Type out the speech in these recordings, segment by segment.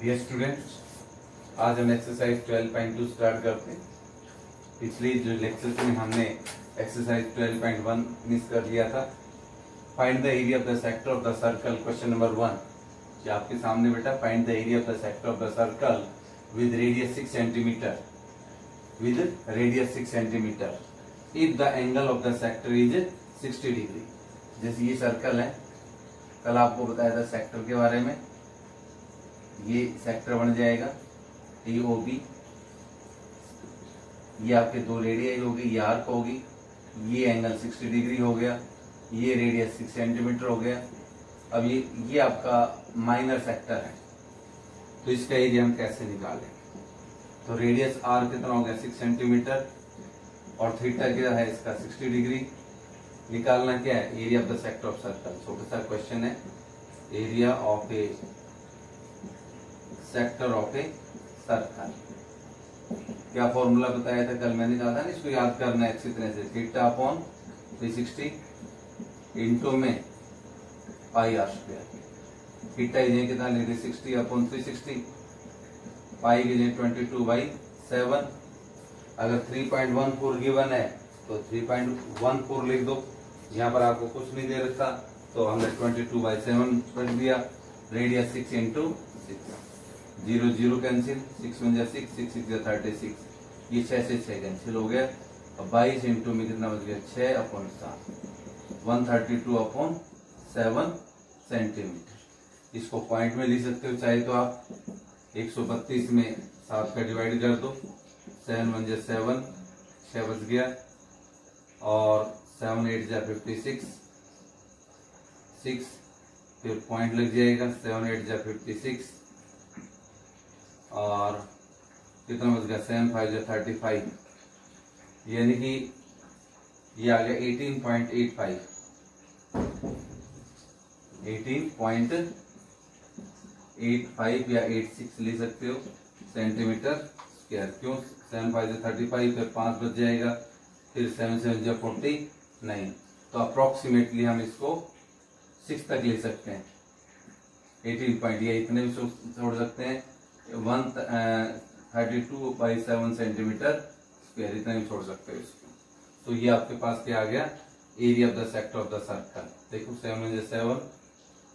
Dear students, आज हम exercise 12.2 start करते हैं। पिछली जो लेक्चर में हमने एक्सरसाइज 12.1 फिनिश कर लिया था। Find the area of the sector of the circle, question number 1। ये आपके सामने बेटा, find the area of the sector of the circle with radius 6 centimetre, with radius 6 centimetre if the angle of the sector is 60 degree. जैसे ये circle है, कल आपको बताया था सेक्टर के बारे में। ये सेक्टर बन जाएगा AOB, ये आपके दो रेडियस होगी, ये आर्क होगी, ये एंगल 60 डिग्री हो गया, ये रेडियस 6 सेंटीमीटर हो गया। अब ये आपका माइनर सेक्टर है, तो इसका एरिया हम कैसे निकालें? तो रेडियस आर कितना हो गया 6 सेंटीमीटर और थीटा क्या है इसका 60 डिग्री। निकालना क्या है? Area of the sector of circle. छोटा सा क्वेश्चन है, area of a sector of a circle. क्या फॉर्मूला बताया था कल मैंने कहा था ना, इसको याद करना है अच्छी तरह से। थीटा अपॉन 360 इंटू में पाई आर स्क्वायर। थीटा इन्हें कितना लेंगे 60 अपॉन 360, पाई के लिए 22/7। अगर 3.14 गिवन है तो 3.14 लिख दो। यहाँ पर आपको कुछ नहीं दे रखा, तो हमने 22/7 रख दिया। रेडियस 6 इंटू 6, 0 0 कैंसिल, 6 1 6, 6 6 36, ये 6 से 6 कैंसिल हो गया। अब 22 इंटू में कितना बच गया 6 अपॉन 7, 132/7 सेंटीमीटर। इसको पॉइंट में लिख सकते हो चाहे तो आप। 132 में 7 का डिवाइड कर दो, 7 1 7, 6 बच गया, और 7 8 56, 6 फिर पॉइंट लग जाएगा, 7 8 56, और कितना बच गया 7 5 35, यानी कि ये आ गया 18.85, 18.85 या 86 ले सकते हो सेंटीमीटर स्क्वायर। क्यों? 7 5 35, फिर 5 बच जाएगा, फिर 7 7 49। तो अप्रोक्सीमेटली हम इसको 6 तक ले सकते हैं। 18 पॉइंट या इतने भी छोड़ सकते हैं, 132/7 सेंटीमीटर स्क्वायर, इतना ही छोड़ सकते हो इसको। तो ये आपके पास क्या आ गया? Area of the sector of the circle. देखो 7 1 7,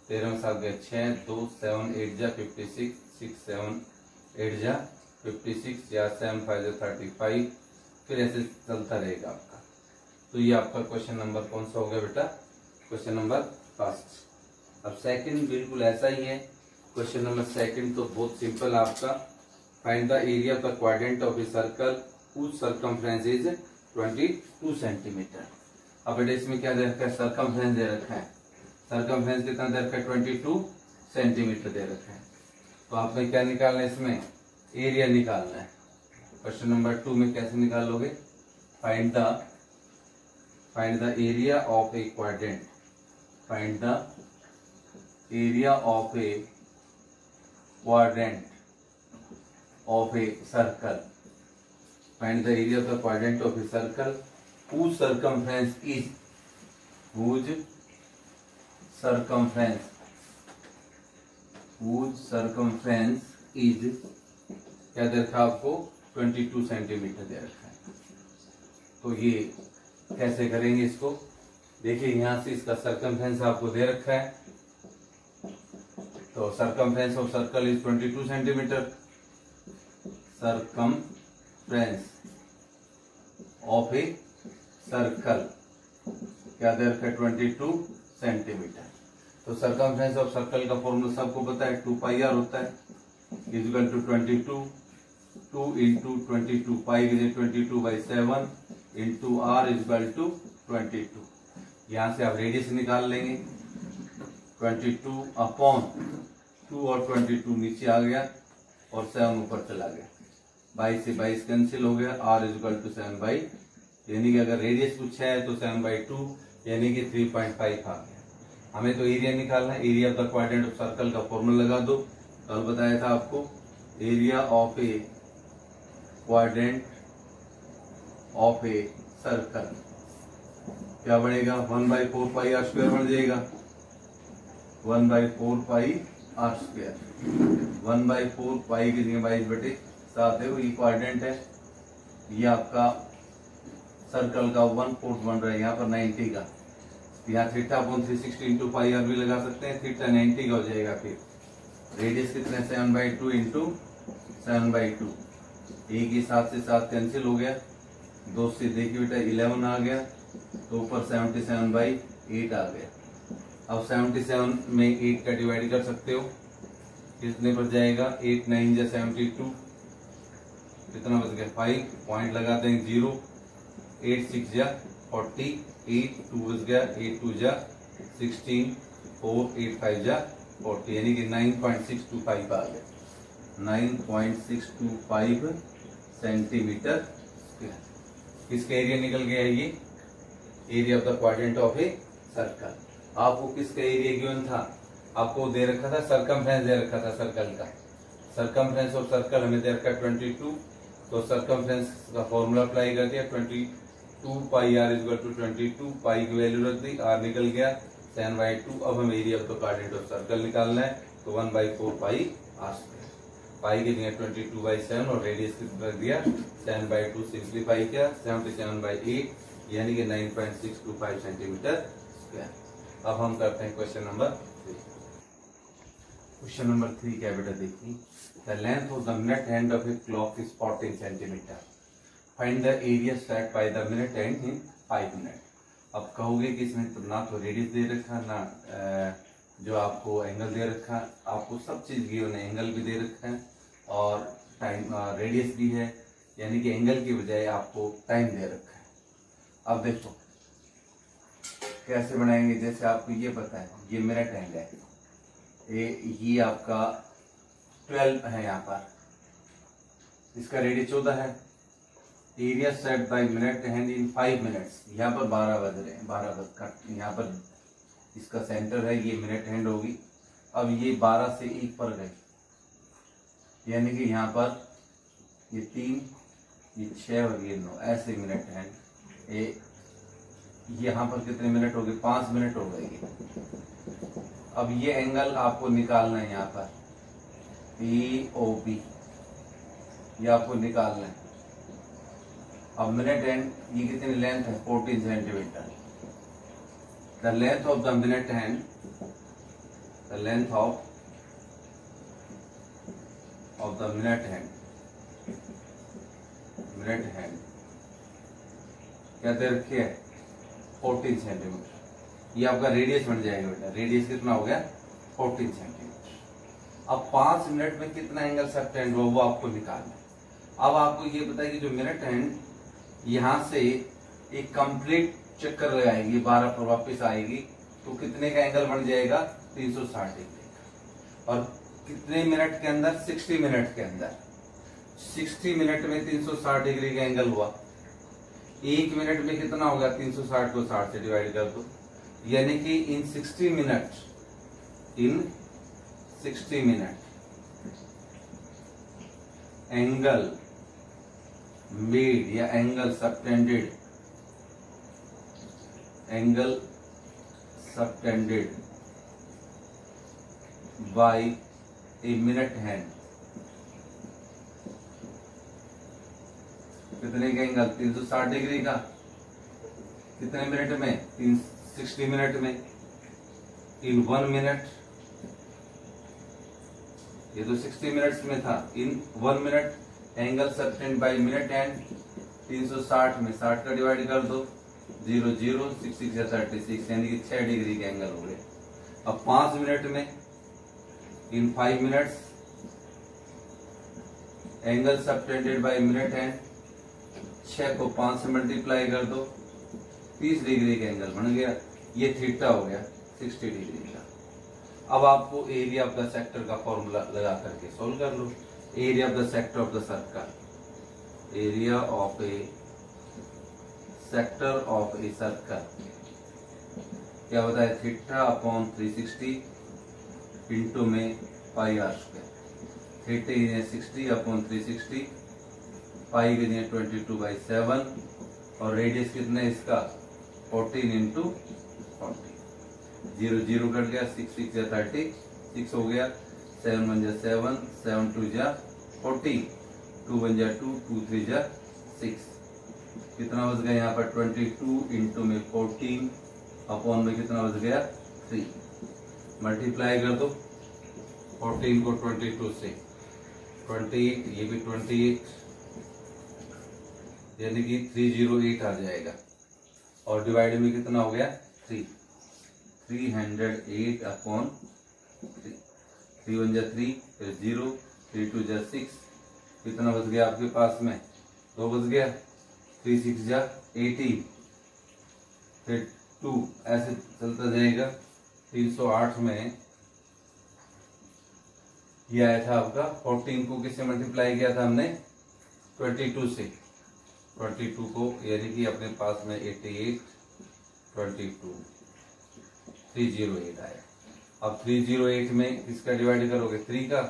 13 में 7 गया 6, 2 7 8 56, 6 7 8 56, या 7 5 35, फिर ऐसे चलता रहेगा आपका। तो ये आपका क्वेश्चन नंबर कौन सा हो गया बेटा? Question number first. अब सेकंड बिल्कुल ऐसा ही है। क्वेश्चन नंबर सेकंड तो बहुत सिंपल आपका। Find the area of the quadrant of a circle whose circumference is 22 centimetre. अब बेटा इसमें क्या दे रखा है? सर्कमफ्रेंस दे रखा है। सर्कमफ्रेंस कितना दे रखा है? 22 सेंटीमीटर दे रखा है। तो आपने क्या निकालना है? इसमें एरिया निकालना है। क्वेश्चन नंबर 2 में कैसे निकालोगे? Find the area of A quadrant, find the area of A quadrant of a circle, find the area of the quadrant of a circle whose circumference is क्या दे रखा आपको? 22 सेंटीमीटर दे रखा है। तो ये कैसे करेंगे इसको? देखिए यहां से इसका सर्कमफ्रेंस आपको दे रखा है, तो circumference of circle is 22 centimetre. Circumference of a circle क्या दे रखा है? 22 सेंटीमीटर। तो सर्कमफ्रेंस ऑफ सर्कल का फॉर्मूला सबको पता है, 2πr होता है, इक्वल टू 22, 2 इंटू 22, पाई के लिए 22/7 इंटू r इक्वल टू 22। यहां से आप रेडियस निकाल लेंगे, 22 अपॉन 2 और 22 नीचे आ गया और 7 ऊपर चला गया, 22 से 22 कैंसिल हो गया, r इक्वल टू 7/, यानी कि अगर रेडियस पूछा है तो 7/2 यानी कि 3.5 आ गया। हमें तो एरिया निकालना है। Area of the quadrant of circle का फॉर्मूला लगा दो। कल बताया था आपको, area of A quadrant of a circle क्या बनेगा? 1/4πr² बन जाएगा, 1/4πr² आर स्क्वायर 1/4 पाई की जगह 22/7 है, ये क्वाड्रेंट है। ये आपका सर्कल का 1/4 बन रहा है यहाँ पर 90 का। यहाँ theta upon 360 into pi r भी लगा सकते हैं, थीटा 90 का हो जाएगा। फिर रेडियस कितने 7/2 इंटू 7/2। एक ही 7 से 7 कैंसिल हो गया, 2 से देखिए बेटा 11 आ गया, तो ऊपर 77/8 आ गया। अब 77 में 8 का डिवाइड कर सकते हो, कितने पर जाएगा 8 9 जा 72, कितना बच गया 5, पॉइंट लगाते हैं 0, 8 6 जा 40, 8 2 बच गया, 8 2 जा 16, 4 8 5 जा 40, यानी कि 9.625 आ गया, 9.625 सेंटीमीटर स्क्वायर। किसका एरिया निकल गया है? ये area of the quadrant of a circle. आपको किसका एरिया गिवन था? आपको दे रखा था सरकमफ्रेंस दे रखा था सर्कल का। सरकमफ्रेंस ऑफ सर्कल हमें दे रखा है 22, तो सरकमफ्रेंस का फॉर्मूला अप्लाई कर दिया 22 पाई आर इक्वल टू 22, पाई की वैल्यू रख दी, आर निकल गया 7/2। अब हमें area of the quadrant of circle निकालना है, तो 1/4 पाई आर स्क्वायर, पाई की जगह 22/7 और रेडियस कितना रख दिया 7/2, सिंप्लीफाई किया 77/8, यानी कि 9.625 सेंटीमीटर स्क्वायर। अब हम करते हैं क्वेश्चन नंबर 3। क्वेश्चन नंबर 3 क्या बेटा देखिए, the length of the minute hand of a clock is 14 centimetre, find the area स्ट्रैक्ड by the minute hand in 5 minute. अब कहोगे कि इसमें तो ना तो रेडियस दे रखा, ना जो आपको एंगल दे रखा, आपको सब चीज गिवन है, एंगल भी दे रखा है और टाइम रेडियस भी है, यानी कि एंगल की बजाय आपको टाइम दे रखा है। अब देखो कैसे बनाएंगे, जैसे आपको ये पता है ये मिनट हैंड है, ये आपका 12 है, यहाँ पर इसका रेडियस 14 है। Area set by minute hand in 5 minutes, यहाँ पर 12 बज रहे हैं, 12 बज का यहाँ पर इसका सेंटर है, ये मिनट हैंड होगी। अब ये 12 से 1 पर गए, यानी कि यहाँ पर ये 3, ये 6 और ये 9, ऐसे मिनट हैंड। यहाँ पर कितने मिनट हो गए? 5 मिनट हो गए। अब ये एंगल आपको निकालना है, यहाँ पर POB ये आपको निकालना है। अब मिनट हैंड ये कितनी लेंथ है 14 centimetre. The length of the minute hand, the length of the minute hand क्या दे रखी है 14 सेंटीमीटर। ये आपका रेडियस बन जाएगा बेटा, रेडियस कितना हो गया 14 सेंटीमीटर। अब 5 मिनट में कितना एंगल सबटेंड हुआ वो आपको निकालना है। अब आपको ये पता है कि जो मिनट हैंड यहाँ से एक कंप्लीट चक्कर लगाएगी, 12 पर वापस आएगी, तो कितने का एंगल बन जाएगा 360 डिग्री का। और कितने मिनट के अंदर 60 मिनट के अंदर, 60 मिनट में 360 डिग्री का एंगल हुआ। 1 मिनट में कितना होगा 360 को 60 से डिवाइड कर दो, यानी कि इन 60 मिनट एंगल मेड या angle subtended bye a minute hand, कितने का एंगल 360 डिग्री का, कितने मिनट में 60 मिनट में, इन 1 मिनट, ये तो 60 मिनट्स में था, इन 1 minute angle subtend by minute hand 360 में 60 का डिवाइड कर दो, 0 0 6 6 36, यानी कि 6 डिग्री का एंगल हो गया। अब 5 मिनट में, इन 5 minutes angle subtended by minute hand, 6 को 5 से मल्टीप्लाई कर दो, 30 डिग्री का एंगल बन गया। ये थीटा हो गया 60 डिग्री का। अब आपको एरिया ऑफ द सेक्टर का फॉर्मूला लगा करके सोल्व कर लो। Area of the sector of the circle, area of a sector of a circle क्या होता है थीटा अपॉन 360 इंटू में pi r square. Theta is 60 upon 360, pi की 22/7 और रेडियस कितना है इसका 14 इंटू 40। 0 0 कट गया, 6 6 36 हो गया, 7 1 जा 7, 7 2 जा 14, 2 1 जा 2, 2 3 जा 6, कितना बच गया यहाँ पर 22 इंटू में 14 अपॉन में कितना बच गया 3, मल्टीप्लाई कर दो 14 को 22 से 28, ये भी 28, यानी कि 308 आ जाएगा, और डिवाइड में कितना हो गया 3, 308 अपॉन 3, 3 1 जा 3, फिर 0, 3 2 जा 6, कितना बच गया आपके पास में 2 बच गया, 3 6 जा 18, फिर 2, ऐसे चलता जाएगा। 308 में ये आया था आपका, 14 को किससे मल्टीप्लाई किया था हमने 22 से, 22 को, यानी कि अपने पास में 88, 22, 308 आया। अब 308 में किसका डिवाइड करोगे 3 का,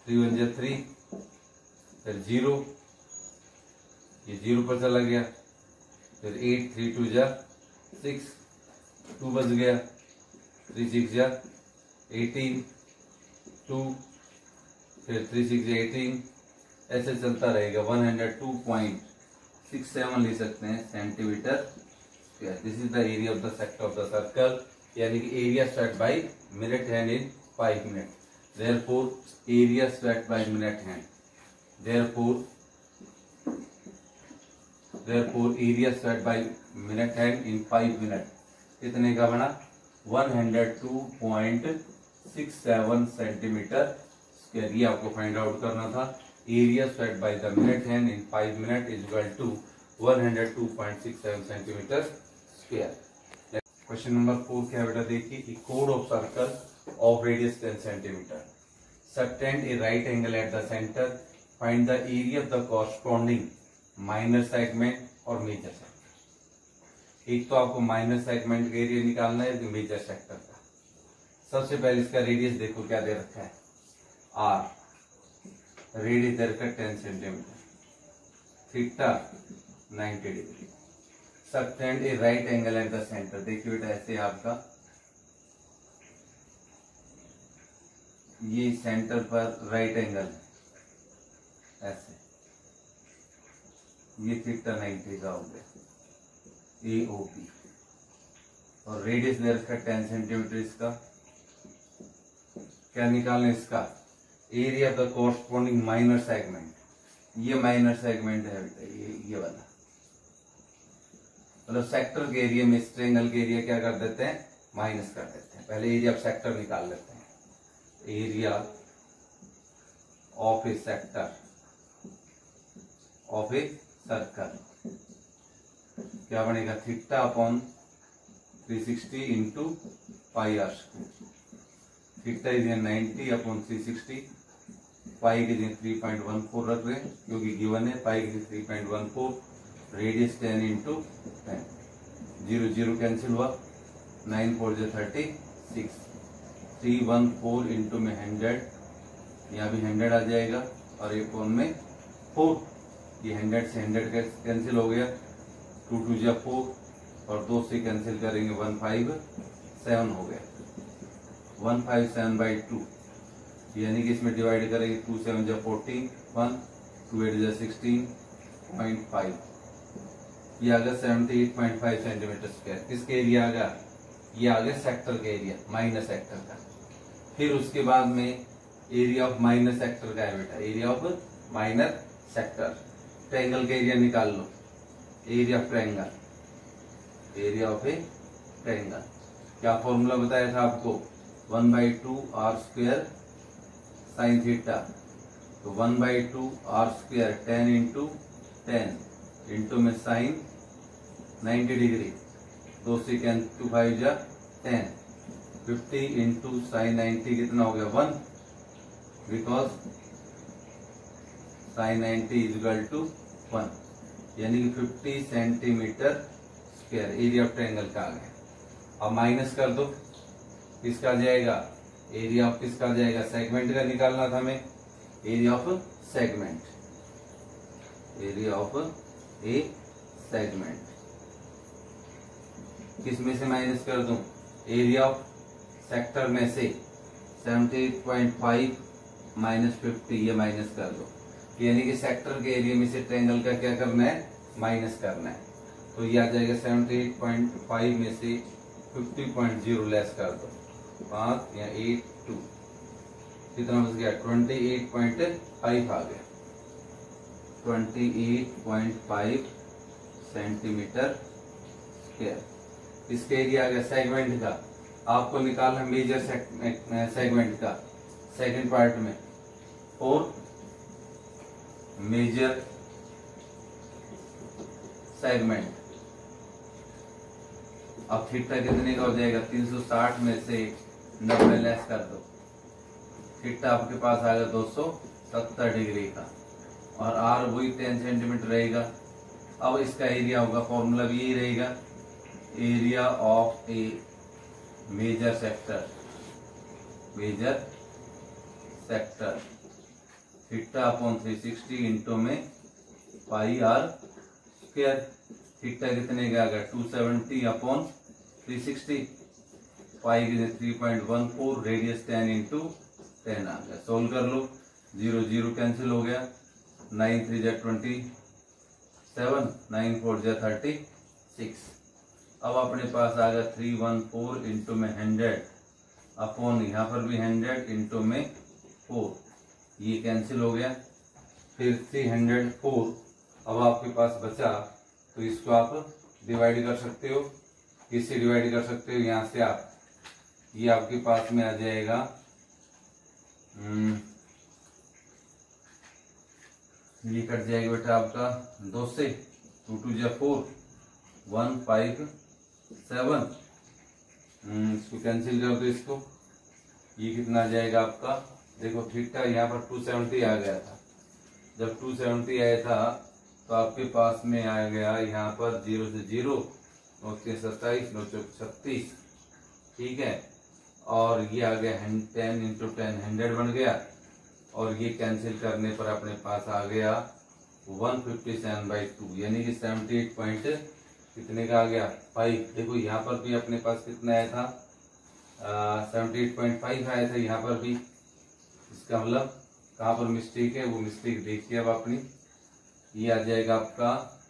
3 1 जा 3, फिर 0, ये 0 पर चला गया, फिर 8, 3 2 जा 6, 2 बच गया, 3 6 जा 18, 2, फिर 3 6 जा 18, ऐसे चलता रहेगा। 102.67 लिख सकते हैं centimetre square. This is the area of the sector of the circle, यानी कि area swept by minute hand in 5 minute. Therefore area swept by minute hand, therefore area swept by minute hand in 5 minute कितने का बना 102.67 centimetre square. ये आपको find out करना था। Area swept by the minute hand in 5 minute is equal to 102.67 centimetre square. Question number 4 क्या बेटा देखिए, ए कोड of circle of radius 10 centimetre, subtend a right angle at the centre, find the area of the corresponding minor segment और major segment. एक तो आपको minor segment का area निकालना है, मेजर सेक्टर का। सबसे पहले इसका रेडियस देखो क्या दे रखा है r, रेडियस दे रखा है 10 centimetre, theta 90 degree, subtend a right angle at the centre. देखिए बेटा ऐसे आपका ये सेंटर पर राइट एंगल है, ऐसे ये थीटा 90 का हो गया AOP, और रेडियस दे रखा है 10 सेंटीमीटर। इसका क्या निकालना है, इसका area of the corresponding minor segment. ये माइनर सेगमेंट है बेटा, ये वाला, मतलब सेक्टर के एरिया में इस ट्रायंगल के एरिया क्या कर देते हैं माइनस कर देते हैं। पहले एरिया ऑफ सेक्टर निकाल लेते हैं, area of a sector of a circle क्या बनेगा theta upon 360 into pi r square. Theta is 90 upon 360, pi के लिए 3.14 रख रहे हैं क्योंकि गिवन है, पाई के लिए 3.14, रेडियस 10 इंटू 10, 0 0 कैंसिल हुआ, 9 4 जा 36, 314 इंटू में 100, यहाँ भी 100 आ जाएगा, और एक कोण में 4, ये 100 से 100 कैंसिल हो गया, 2 2 जा 4, और 2 से कैंसिल करेंगे 157 हो गया, 157/2, यानी कि इसमें डिवाइड करेंगे 2 7 जा 14, 1 2 8 जा 16.5, ये आ गया 78.5 सेंटीमीटर स्क्वायर। किसके एरिया आ गया, ये आ गया सेक्टर के एरिया, माइनर सेक्टर का। फिर उसके बाद में एरिया ऑफ माइनर सेक्टर का है बेटा, area of minor sector. Triangle का एरिया निकाल लो, area of triangle, area of a triangle. क्या फॉर्मूला बताया था आपको, 1/2 r स्क्वायर साइन थीटा, तो 1/2 r स्क्वायर 10 इंटू 10 इंटू में साइन 90 डिग्री, 2 से 2 5 जा 10, 50 इंटू साइन 90 कितना हो गया 1, because sine 90 is equal to 1, यानी कि 50 centimetre square area of triangle का आ गया। अब माइनस कर दो, किसका जाएगा, एरिया ऑफ किसका जाएगा, सेगमेंट का निकालना था हमें, area of segment, area of A segment. किस में से माइनस कर दूं, एरिया ऑफ सेक्टर में से, 78.5 माइनस 50, ये माइनस कर दो, यानी कि सेक्टर के एरिया में से ट्रायंगल का क्या करना है, माइनस करना है। तो ये आ जाएगा 78.5 में से 50.0 लेस कर दो, 5 या 8 2, कितना बच गया, 28.5 आ गया, 28.5 सेंटीमीटर स्क्वायर। इसका एरिया आ गया सेगमेंट का, आपको निकालना मेजर सेगमेंट का सेकंड पार्ट में, और मेजर सेगमेंट। अब थीटा कितने का हो जाएगा, 360 में से 90 लेस कर दो, थीटा आपके पास आएगा 270 डिग्री का, और आर वही 10 सेंटीमीटर रहेगा। अब इसका एरिया होगा, फॉर्मूला भी यही रहेगा, area of a major sector, major sector theta upon 360 into में पाई आर स्क्वायर। थीटा कितने का आ गया, 270 अपॉन 360, पाई के 3.14, रेडियस 10 इंटू 10 आ गया। सोल्व कर लो, 0 0 कैंसिल हो गया, 9 3 जा 27, 9 4 जा 36। अब अपने पास आ गया 314 इंटू में 100 अपॉन यहाँ पर भी 100 इंटू में 4, ये कैंसिल हो गया। फिर 304 अब आपके पास बचा, तो इसको आप डिवाइड कर सकते हो, किससे डिवाइड कर सकते हो, यहाँ से आप, ये आपके पास में आ जाएगा ये कट जाएगा बेटा आपका 2 से, 2 2 जा 4, 1 5 7, इसको कैंसिल कर दो इसको, ये कितना आ जाएगा आपका, देखो थीटा यहाँ पर 270 आ गया था, जब 270 आया था तो आपके पास में आ गया यहाँ पर 0 से 0, 9 से 27, 9 से 36, ठीक है, और ये आ गया 10 इंटू 10 100 बन गया, और ये कैंसिल करने पर अपने पास आ गया 157/2, यानी कि 78 पॉइंट कितने का आ गया, 5। देखो यहाँ पर भी अपने पास कितना आया था, 78.5 आया था यहाँ पर भी, इसका मतलब कहाँ पर मिस्टेक है, वो मिस्टेक देखिए अब अपनी, ये आ जाएगा आपका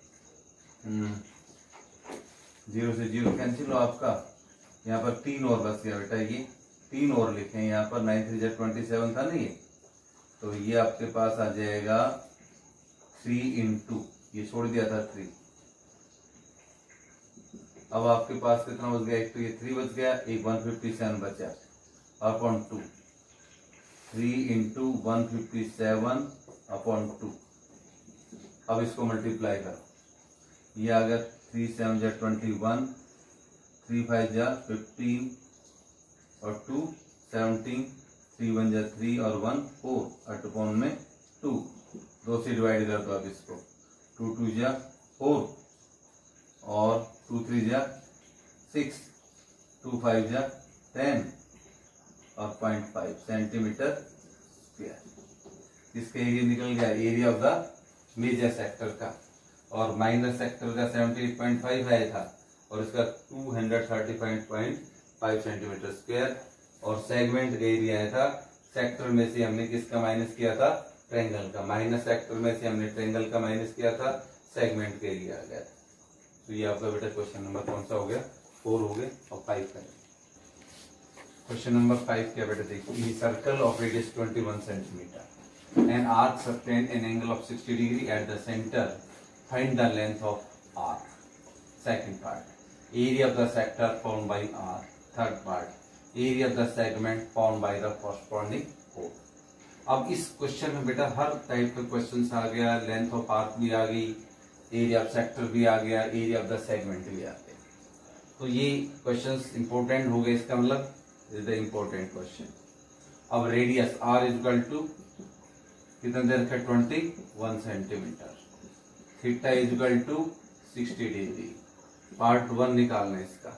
0 से 0 कैंसिल हो आपका, यहाँ पर 3 और बच गया बेटा, ये 3 और लिखे यहाँ पर, 9 3 जा 27 था ना ये, तो ये आपके पास आ जाएगा 3 इंटू, ये छोड़ दिया था 3, अब आपके पास कितना बच गया, एक तो ये 3 बच गया, एक 157 बचा, अपॉन 2, 3 इंटू 157 अपॉन 2। अब इसको मल्टीप्लाई करो, ये आ गया 3 7 जा 21, 3 5 जा 15 और 2 17, 3 1 जा 3 और 1 4, अपॉन में 2, 2 से डिवाइड कर दो अब इसको, 2 2 जा 4 और 2 3 जा 6, 2 5 जा 10 और 0.5 सेंटीमीटर स्क्वायर। इसका एरिया निकल गया, area of the major sector का, और माइनर सेक्टर का 78.5 आया था, और इसका 235.5 सेंटीमीटर स्क्वायर, और सेगमेंट का एरिया आया था, सेक्टर में से हमने किसका माइनस किया था, ट्रायंगल का, माइनस सेक्टर में से हमने ट्रायंगल का माइनस किया था, सेगमेंट का एरिया आ गया था। तो ये आपका बेटा क्वेश्चन नंबर कौन सा हो गया, 4 हो गए, और 5 का क्वेश्चन नंबर 5 क्या बेटा, देखिए, circle of radius 21 centimetre, an arc sustain an angle of 60 degree at the center, find the length of arc. Second part, area of the sector formed by arc. Third part, area of the segment formed by the corresponding chord. अब इस question में बेटा हर type का question आ गया, length of arc भी आ गई, area of sector भी आ गया, एरिया ऑफ द सेगमेंट भी आ गया, तो ये क्वेश्चंस इंपॉर्टेंट हो गए, इसका मतलब इज द इंपॉर्टेंट क्वेश्चन। अब रेडियस आर इक्वल टू कितना देर का, 21 centimetre, theta equal to 60 degree. Part 1 निकालना है इसका,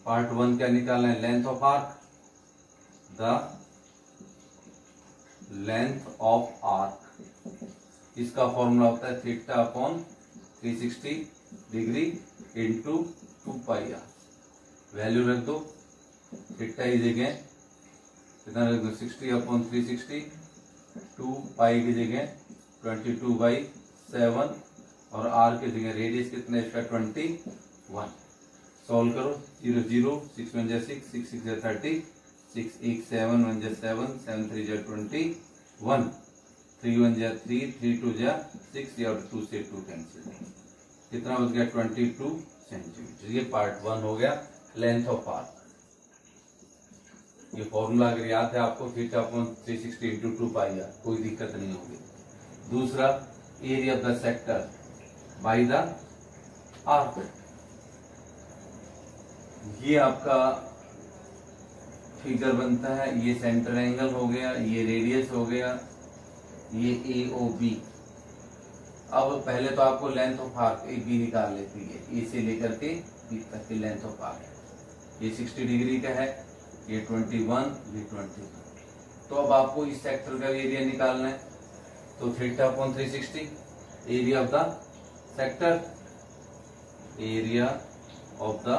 पार्ट 1 क्या निकालना है, length of arc, the length of arc, इसका फॉर्मूला होता है theta upon 360 degree into 2 pi r, value रख दो, थीटा इज अगेन कितना रख दो 60/360, 2 पाई की जगह 22/7 और r की जगह रेडियस कितना है इसका 21। सॉल्व करो 0 0 6 1 जा 6 6 6 जा 30 6 1 7 1 जा 7 7 3 जा 21 3 1 जा 3 3 2 जा 6 या 2 से 2 कैंसिल। कितना बच गया 22 सेंटीमीटर। ये पार्ट 1 हो गया लेंथ ऑफ आर्क। ये फॉर्मूला अगर याद है आपको θ/360 × 2 पाई आर, कोई दिक्कत नहीं होगी। दूसरा area of the sector by the arc. ये आपका फिगर बनता है, ये सेंटर एंगल हो गया, ये रेडियस हो गया, ये AOB। अब पहले तो आपको लेंथ ऑफ आर्क एक भी निकाल लेती है, ए से लेकर के बी तक की लेंथ ऑफ आर्क। ये 60 डिग्री का है, ये 21, ये 21। तो अब आपको इस सेक्टर का एरिया निकालना है, तो θ/360 area of the sector, area of the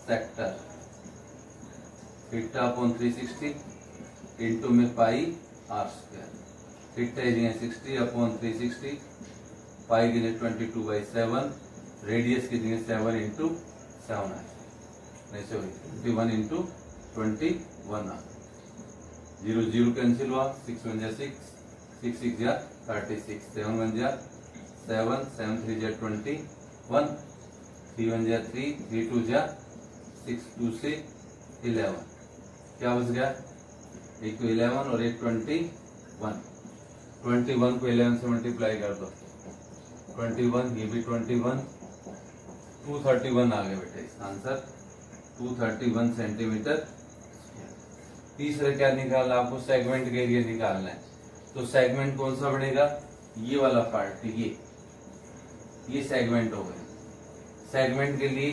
sector θ/360 into में पाई r²। थीटा इज 60/360, पाई की जगह 22/7, रेडियस की जगह 7 × 7 है, नहीं सॉरी 21 × 21 आ। 0 0 कैंसिल हुआ, 6 1 जा 6 6 6 जा 36 7 1 जा 7 7 3 जा 21 3 1 जा 3 3 2 जा 6 2 से 11। क्या बच गया, एक तो 11 और एक 21। 21 को 11 से मल्टीप्लाई कर दो, 21, ये भी 21, 231 आ गया बेटा इसका आंसर, 231 सेंटीमीटर। तीसरा क्या निकालना है आपको, सेगमेंट का एरिया निकालना है। तो सेगमेंट कौन सा बनेगा, ये वाला पार्ट, ये सेगमेंट हो गया। सेगमेंट के लिए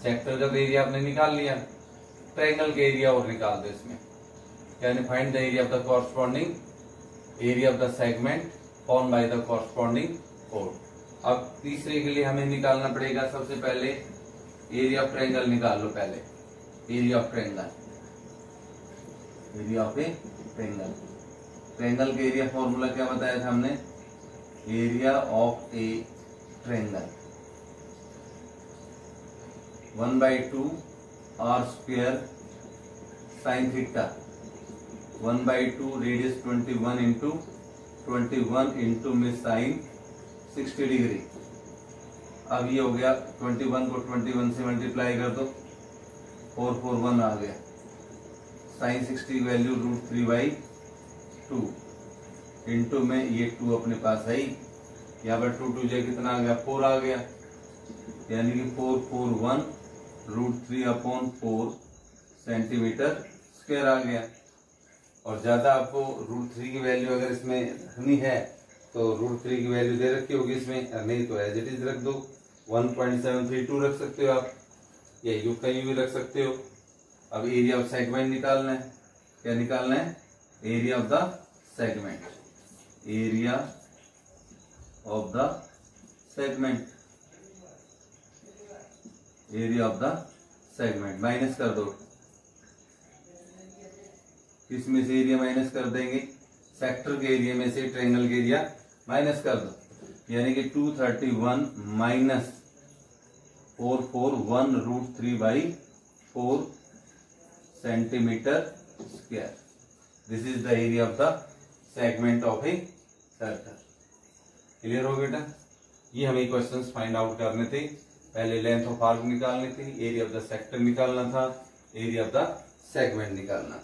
सेक्टर का एरिया आपने निकाल लिया, ट्रायंगल का एरिया और निकाल दो इसमें, यानी find the area of the corresponding area of the segment form by the corresponding code. अब तीसरे के लिए हमें निकालना पड़ेगा सबसे पहले एरिया ऑफ ट्रायंगल निकाल लो। पहले area of triangle, area of a triangle. Triangle का एरिया फॉर्मूला क्या बताया था हमने, area of a triangle 1/2 r² sin theta, 1/2 radius 21 × 21 into में साइन 60 डिग्री। अब ये हो गया 21 को 21 से मल्टीप्लाई कर दो, 441 आ गया। साइन 60 की वैल्यू √3/2 इंटू में ये 2 अपने पास है ही, यहाँ पर 2 2 कितना आ गया 4 आ गया, यानी कि 441 √3/4 सेंटीमीटर स्क्वायर आ गया। और ज्यादा आपको √3 की वैल्यू अगर इसमें रखनी है तो √3 की वैल्यू दे रखी होगी इसमें, नहीं तो एज इट इज रख दो, 1.732 रख सकते हो आप, या यू का यू भी रख सकते हो। अब एरिया ऑफ सेगमेंट निकालना है, क्या निकालना है, area of the segment, area of the segment, area of the segment minus कर दो। किसमें से एरिया माइनस कर देंगे, सेक्टर के एरिया में से ट्रायंगल के एरिया माइनस कर दो, यानी कि 231 minus 441 √3/4 centimetre square. This is the area of the segment of a circle. Clear हो बेटा, ये हमें क्वेश्चंस फाइंड आउट करने थे। पहले लेंथ ऑफ आर्क निकालनी थी, एरिया ऑफ द सेक्टर निकालना था, एरिया ऑफ द सेगमेंट निकालना था।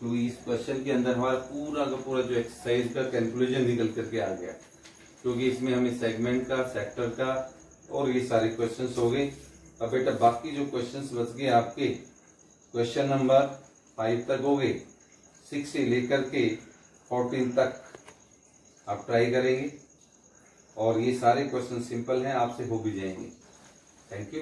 तो इस क्वेश्चन के अंदर हमारा पूरा का पूरा जो एक्सरसाइज का कंक्लूजन निकल करके आ गया, क्योंकि इसमें हमें सेगमेंट का, सेक्टर का और ये सारे क्वेश्चंस हो गए। अब बेटा बाकी जो क्वेश्चंस बच गए आपके, क्वेश्चन नंबर 5 तक हो गए, 6 से लेकर के 14 तक आप ट्राई करेंगे और ये सारे क्वेश्चन सिंपल हैं, आपसे हो भी जाएंगे। Thank you.